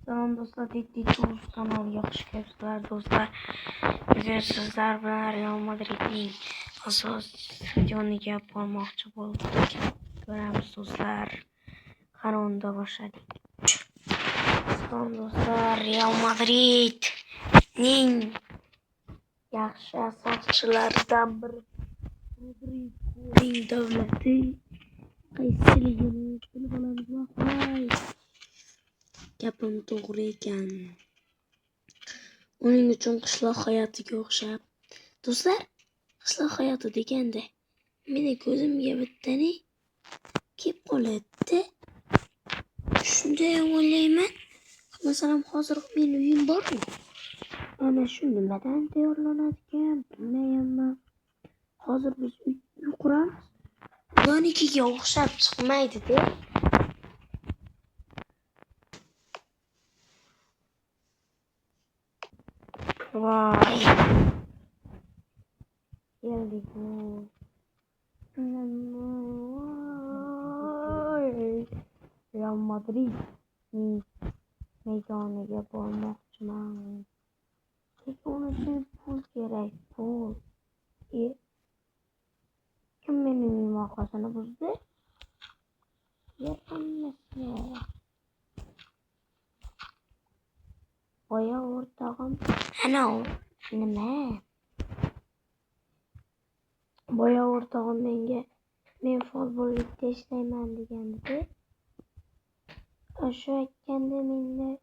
Salom do'stlar, Tuz kanaliga xush kelibsizlar do'stlar. Bugun sizlar bilan Real Madridning asos stadioniga bormoqchi bo'ldik. Ko'ramiz do'stlar. Qani unda boshladik. Salom do'stlar, Real Madridning yaxshi asoschilaridan biri Rodrigoning davlati qaysiligini bilib olamiz. Voy, gapim to'g'ri ekan. Uning uchun qishloq hayotiga o'xshab. Do'stlar, qishloq hayoti deganda meni ko'zimga bittani kelib qoladi. Shunday o'ylayman. Masalan, hozir men uyim bormi? Ana shu nimadan tayyorlanadigan bilmayman. Hozir biz uy quramiz. Ularnikiga o'xshab chiqmaydi-da. Vay. Geldik. Real Madrid maydoniga bormoqchiman. Onun için pul gerek, pul. Kim benim uyum arkasını buzdu? Yapamazsın. Boya ortağım. Ana o. Nime? Boya ortağım menga men futbollikda ishlayman degandi. O'sha aytganda menga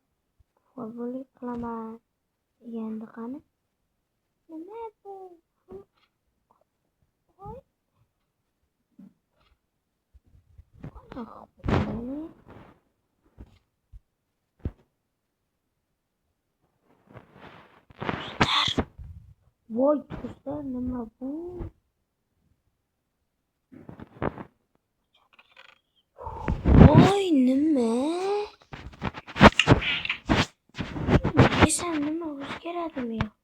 futbollik qilaman degandi qani. Nima bu? Voy do'stlar, nima bu? Voy nima? Desam nima o'zgaradimi yo'q?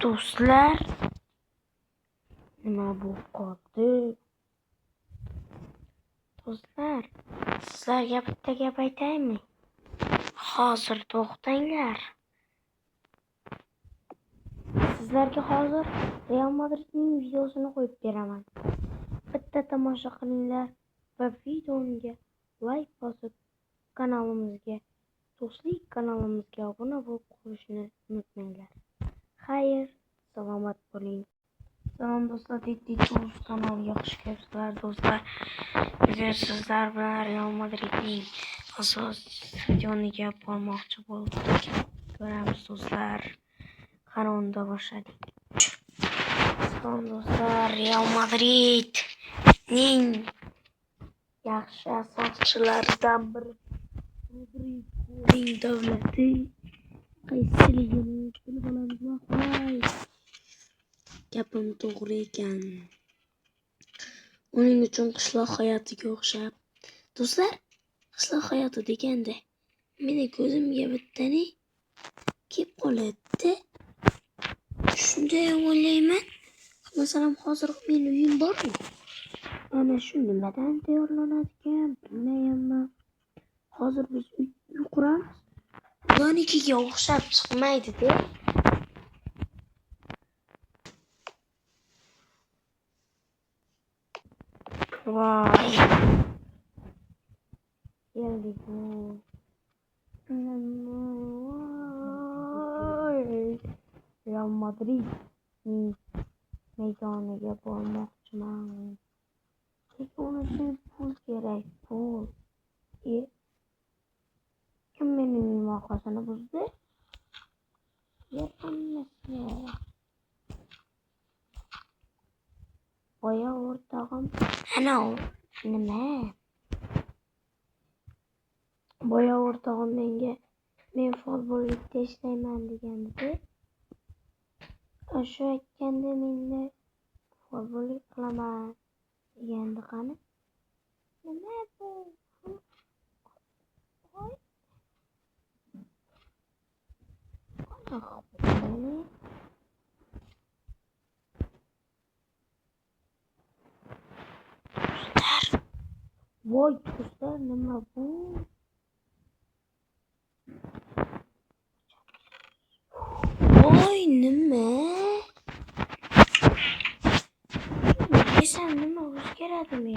Do'stlar, nima bu qoldi? Do'stlar, sizlarga bitta gap aytaymi? Hozir to'xtanglar. Sizlarga hozir Real Madridning videosini qo'yib beraman. Bitta tomosha qilinglar va videoga like bosib, kanalimizga, do'stlik kanalimizga obuna bo'lib qolishni unutmanglar. Xayr, salomat bo'ling. Salom do'stlar, Tuz kanaliga xush kelibsizlar do'stlar. Bugun sizlar bilan Real Madridning asos stadioniga bormoqchi bo'ldik. Ko'ramiz do'stlar. Qani unda boshladik. Salom do'stlar, Real Madridning yaxshi asoschilaridan biri Rodrigoning davlati qaysiligini bilib olamiz. Voy, gapim to'g'ri ekan. Uning uchun qishloq hayotiga o'xshab. Do'stlar, qishloq hayoti deganda meni ko'zimga bittani kelib qoladi. Shunday o'ylayman. Masalan, hozir men uyim bormi? Ana shu nimadan tayyorlanadigan bilmayman. Hozir biz uy quramiz. Ularnikiga o'xshab chiqmaydi-da. Vay. Geldik. Real Madridning maydoniga bormoqchiman. Lekin uni uchun pul kerak, pul. Kim mening muvaffaqqiyatini buzdi? Yer hammasi. Boya o'rtog'im, ana nima? Boya o'rtog'im menga men futbollikda ishlayman degandi. O'sha aytganda menga futbollik qilaman degandi qani? Nima bu? Voy do'stlar, nima bu? Voy nima? Desam nima o'zgaradimi?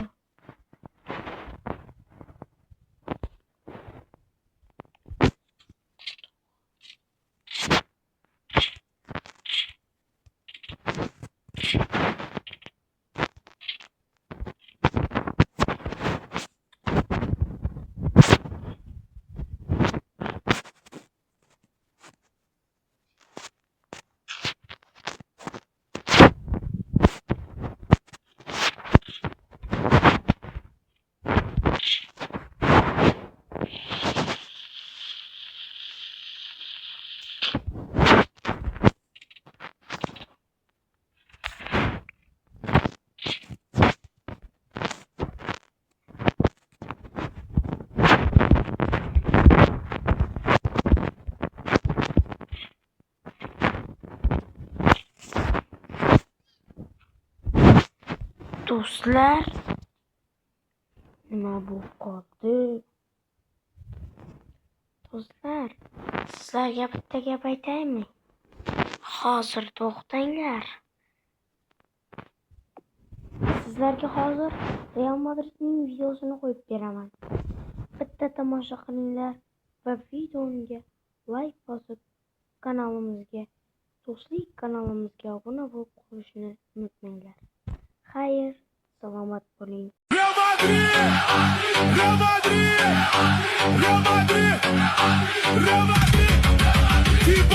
Do'stlar, nima bo'lib qoldi? Do'stlar, sizlarga bitta gap aytaymi? Hozir to'xtanglar. Sizlarga hozir Real Madridning videosini qo'yib beraman. Bitta tomosha qilinglar va videoga like bosib, kanalimizga, do'stlik kanalimizga obuna bo'lib qolishni unutmanglar. Xayr, salomat bo'ling. Real Madrid! Real Madrid! Real Madrid! Real Madrid!